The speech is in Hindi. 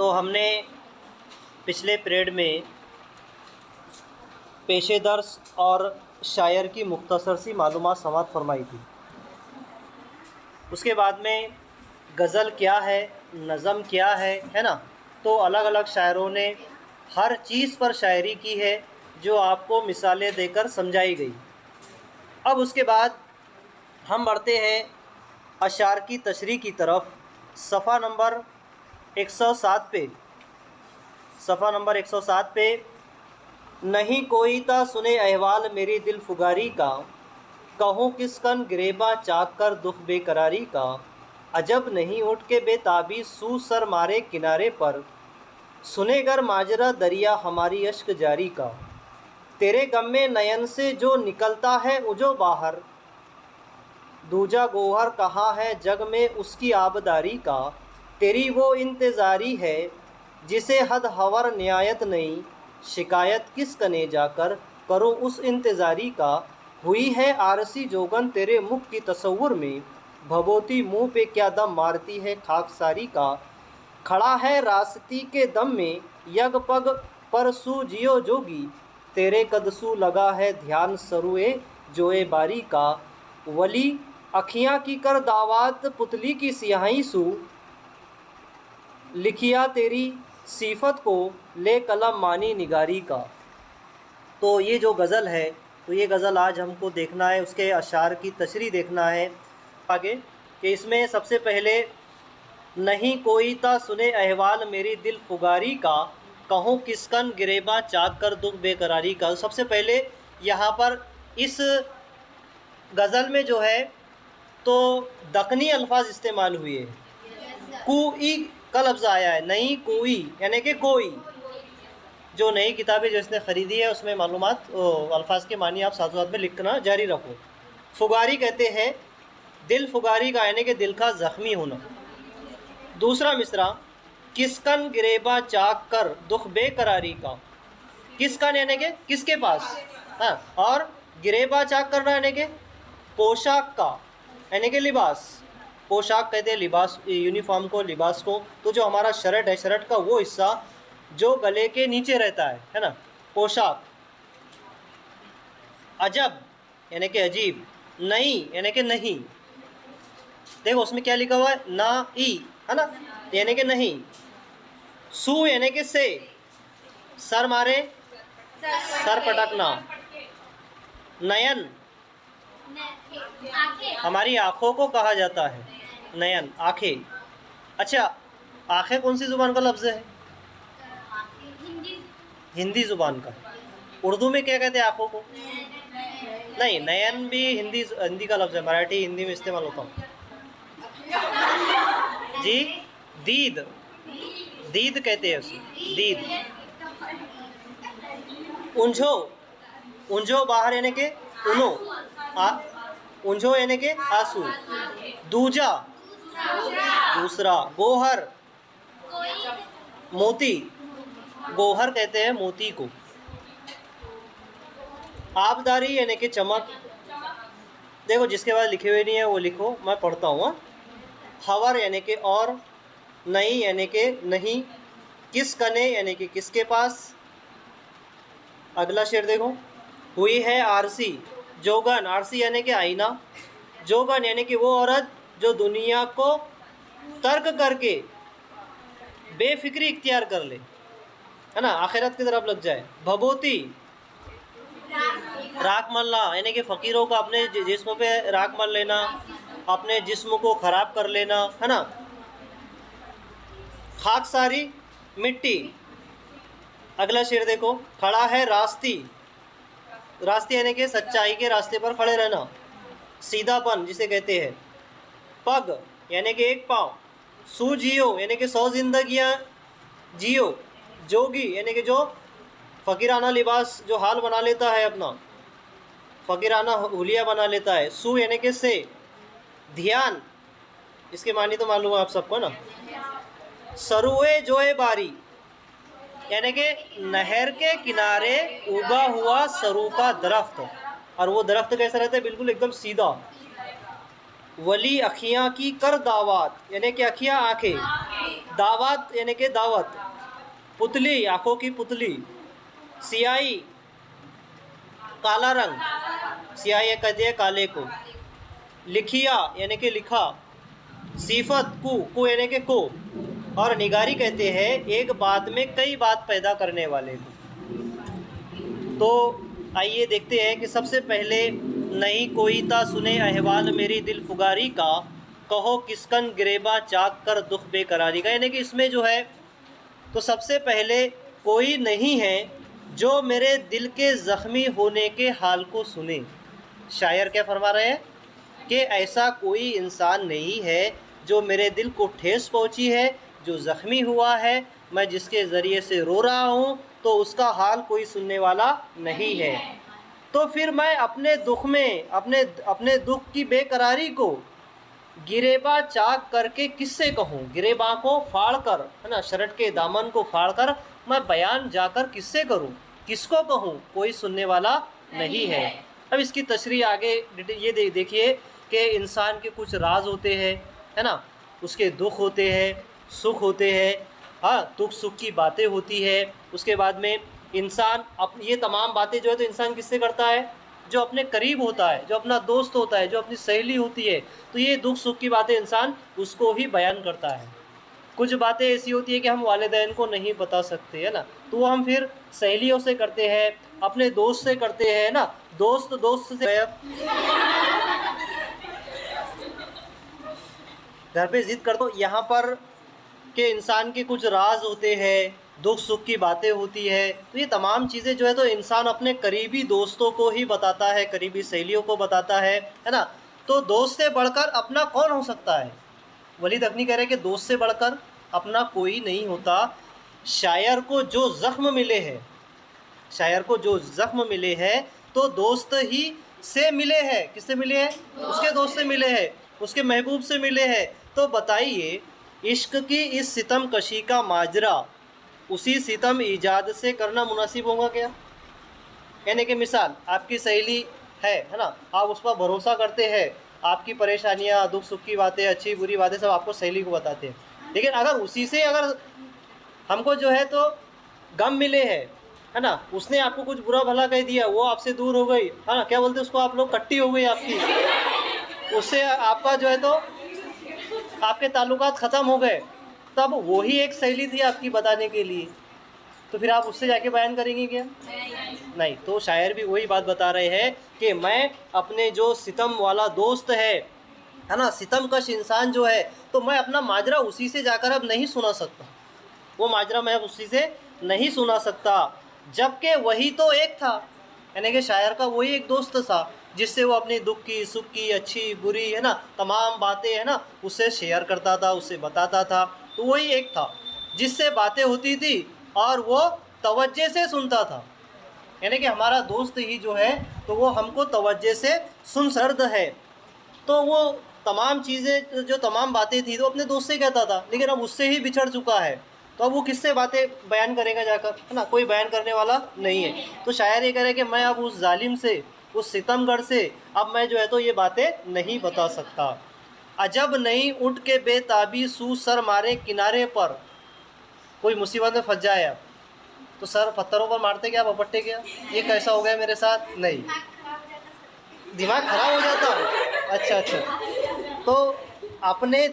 तो हमने पिछले पीरियड में पेशे दर्स और शायर की मुख्तसर सी मालूमात समाअत फरमाई थी। उसके बाद में गज़ल क्या है, नज़म क्या है ना। तो अलग अलग शायरों ने हर चीज़ पर शायरी की है जो आपको मिसालें देकर समझाई गई। अब उसके बाद हम बढ़ते हैं अशार की तशरीह की तरफ। सफ़ा नंबर 107 पे, सफ़ा नंबर 107 पे, नहीं कोई ता सुने अहवाल मेरी दिल फुगारी का, कहूँ किसकन गिरेबा चाक कर दुख बेकरारी का, अजब नहीं उठ के बेताबी सू सर मारे किनारे पर, सुनेगर माजरा दरिया हमारी अश्क जारी का, तेरे गम में नयन से जो निकलता है उजो बाहर, दूजा गोहर कहाँ है जग में उसकी आबदारी का, तेरी वो इंतज़ारी है जिसे हद हवर नियायत नहीं, शिकायत किस कने जाकर करो उस इंतज़ारी का, हुई है आरसी जोगन तेरे मुख की तसव्वुर में, भभूति मुँह पे क्या दम मारती है खाकसारी का, खड़ा है रास्ती के दम में यग पग पर सू जियो जोगी, तेरे कदसू लगा है ध्यान सरुए जोए बारी का, वली अखियाँ की कर दावात पुतली की सियाही सू, लिखिया तेरी सिफत को ले कलम मानी निगारी का। तो ये जो गज़ल है, तो ये गज़ल आज हमको देखना है, उसके अशार की तशरीह देखना है आगे कि इसमें सबसे पहले नहीं कोई ता सुने अहवाल मेरी दिल फुगारी का, कहूँ किसकन गिरेबा चाक कर दुख बेकरारी का। सबसे पहले यहाँ पर इस गज़ल में जो है तो दक्कनी अल्फाज इस्तेमाल हुए हैं। कोई का लफ्ज़ आया है, नहीं कोई यानी कि कोई। जो नई किताबें जो इसने ख़रीदी है उसमें मालूमात अल्फाज के मानी आप साथ साथ में लिखना जारी रखो। फुगारी कहते हैं दिल फुगारी का यानी कि दिल का ज़ख्मी होना। दूसरा मिसरा, किसकन गिरेबा चाक कर दुख बेकरारी का, किसकन यानी कि किसके पास, हाँ, और गिरेबा चाक करना यानी कि पोशाक का यानी कि लिबास। पोशाक कहते हैं लिबास, यूनिफॉर्म को, लिबास को। तो जो हमारा शर्ट है, शर्ट का वो हिस्सा जो गले के नीचे रहता है ना, पोशाक। अजब यानी कि अजीब, नहीं यानी कि नहीं। देखो उसमें क्या लिखा हुआ है, ना ई है ना, यानी कि नहीं। सू यानी कि से, सर मारे, सर पटकना। नयन हमारी आँखों को कहा जाता है, नयन आँखें। अच्छा, आँखें कौन सी ज़ुबान का लफ्ज़ है? हिंदी ज़ुबान का। उर्दू में क्या कहते हैं आँखों को? नहीं, नयन भी हिंदी का लफ्ज़ है, मराठी हिंदी में इस्तेमाल होता हूँ जी। दीद, दीद कहते हैं उसे, दीद। ऊंझो, ऊंझो बाहर यानी कि उनो, ऊंझो यानी कि आंसू। दूजा दूसरा। गोहर मोती, गोहर कहते हैं मोती को। आबदारी यानी कि चमक। देखो जिसके बाद लिखे हुए नहीं है वो लिखो, मैं पढ़ता हूँ। हवर यानी कि और, नहीं यानी कि नहीं, किस कने यानी कि किसके पास। अगला शेर देखो, हुई है आरसी जोगन, आरसी यानी कि आईना। जोगन यानी कि वो औरत जो दुनिया को तर्क करके बेफिक्री इख्तियार कर ले, है ना, आखिरत की तरफ लग जाए। भभूति राख मलना यानी कि फ़कीरों को अपने जिस्म पे राख मल लेना, अपने जिस्म को ख़राब कर लेना, है ना। खाकसारी मिट्टी। अगला शेर देखो, खड़ा है रास्ती, रास्ते यानी कि सच्चाई के रास्ते पर खड़े रहना, सीधापन जिसे कहते हैं। पग यानी कि एक पाँव। सू जियो यानी कि 100 जिंदगियाँ जियो। जोगी यानी कि जो फ़कीराना लिबास जो हाल बना लेता है, अपना फ़कीराना हुलिया बना लेता है। सू यानी कि से। ध्यान, इसके मानी तो मालूम है आप सबको ना। सरुए जोए बारी यानी कि नहर के किनारे उगा हुआ सरू का दरख्त, और वो दरख्त कैसा रहता है, बिल्कुल एकदम सीधा। वली अखियाँ की कर दावत यानी कि अखियाँ आँखें। दावत यानी कि दावत, पुतली आँखों की पुतली, सियाही काला रंग, सियाही कहते हैं काले को, लिखिया यानी कि लिखा, सिफत को यानी कि को, और निगारी कहते हैं एक बात में कई बात पैदा करने वाले को। तो आइए देखते हैं कि सबसे पहले नहीं कोई ता सुने अहवाल मेरी दिल फुगारी का, कहो किसकन गिरेबा चाक कर दुख बेकरारी का। यानी कि इसमें जो है तो सबसे पहले कोई नहीं है जो मेरे दिल के ज़ख्मी होने के हाल को सुने। शायर क्या फरमा रहे हैं कि ऐसा कोई इंसान नहीं है जो मेरे दिल को ठेस पहुंची है, जो ज़ख्मी हुआ है, मैं जिसके ज़रिए से रो रहा हूँ, तो उसका हाल कोई सुनने वाला नहीं है। तो फिर मैं अपने दुख में अपने दुख की बेकरारी को गिरेबा चाक करके किससे कहूँ। गिरेबा को फाड़ कर, है ना, शर्ट के दामन को फाड़ कर मैं बयान जाकर किससे करूँ, किसको कहूँ, कोई सुनने वाला नहीं है। अब इसकी तशरीह आगे ये देखिए कि इंसान के कुछ राज होते हैं, है ना, उसके दुख होते हैं, सुख होते हैं, हाँ, दुख सुख की बातें होती है। उसके बाद में इंसान ये तमाम बातें जो है तो इंसान किससे करता है, जो अपने करीब होता है, जो अपना दोस्त होता है, जो अपनी सहेली होती है, तो ये दुख सुख की बातें इंसान उसको ही बयान करता है। कुछ बातें ऐसी होती है कि हम वालिदैन को नहीं बता सकते, है ना, तो वो हम फिर सहेलियों से करते हैं, अपने दोस्त से करते हैं ना, दोस्त से घर पे ज़िद कर दो। यहाँ पर के इंसान के कुछ राज होते हैं, दुख सुख की बातें होती है, तो ये तमाम चीज़ें जो है तो इंसान अपने करीबी दोस्तों को ही बताता है, करीबी सहेलियों को बताता है ना। तो दोस्त से बढ़कर अपना कौन हो सकता है। वलीद अकनी कह रहे हैं कि दोस्त से बढ़कर अपना कोई नहीं होता। शायर को जो ज़ख्म मिले हैं, शायर को जो ज़ख्म मिले हैं तो दोस्त ही से मिले हैं। किससे मिले हैं, उसके दोस्त से मिले हैं, उसके महबूब से मिले हैं। तो बताइए, इश्क की इस सितम कशी का माजरा उसी सितम ईजाद से करना मुनासिब होगा क्या। यानी कि मिसाल, आपकी सहेली है ना, आप उस पर भरोसा करते हैं, आपकी परेशानियां, दुख सुख की बातें, अच्छी बुरी बातें सब आपको सहेली को बताते हैं, लेकिन अगर उसी से अगर हमको जो है तो गम मिले है ना, उसने आपको कुछ बुरा भला कह दिया, वो आपसे दूर हो गई, है ना, क्या बोलते हैं उसको आप लोग, कट्टी हो गई आपकी, उससे आपका जो है तो आपके ताल्लुकात ख़त्म हो गए, तब वही एक सहेली थी आपकी बताने के लिए, तो फिर आप उससे जाके बयान करेंगे क्या। नहीं। तो शायर भी वही बात बता रहे हैं कि मैं अपने जो सितम वाला दोस्त है ना, सितमकश इंसान जो है, तो मैं अपना माजरा उसी से जाकर अब नहीं सुना सकता, वो माजरा मैं अब उसी से नहीं सुना सकता, जबकि वही तो एक था, यानी कि शायर का वही एक दोस्त था जिससे वो अपनी दुख की, सुख की, अच्छी बुरी, है ना, तमाम बातें, है ना, उससे शेयर करता था, उससे बताता था। तो वही एक था जिससे बातें होती थी और वो तवज्जे से सुनता था। यानी कि हमारा दोस्त ही जो है तो वो हमको तवज्जे से सुन सर्द है। तो वो तमाम चीज़ें, जो तमाम बातें थी, तो अपने दोस्त से कहता था, लेकिन अब उससे ही बिछड़ चुका है, तो अब वो किससे बातें बयान करेगा जाकर, है ना, कोई बयान करने वाला नहीं है। तो शायर ये कह रहे कि मैं अब उस जालिम से, उस सितमगर से अब मैं जो है तो ये बातें नहीं बता सकता। अजब नहीं उठ के बेताबी सू सर मारे किनारे पर, कोई मुसीबत में फंस जाए अब तो सर पत्थरों पर मारते क्या, बपट्टे क्या, ये कैसा हो गया मेरे साथ, नहीं, दिमाग खराब हो जाता है। अच्छा, तो अपने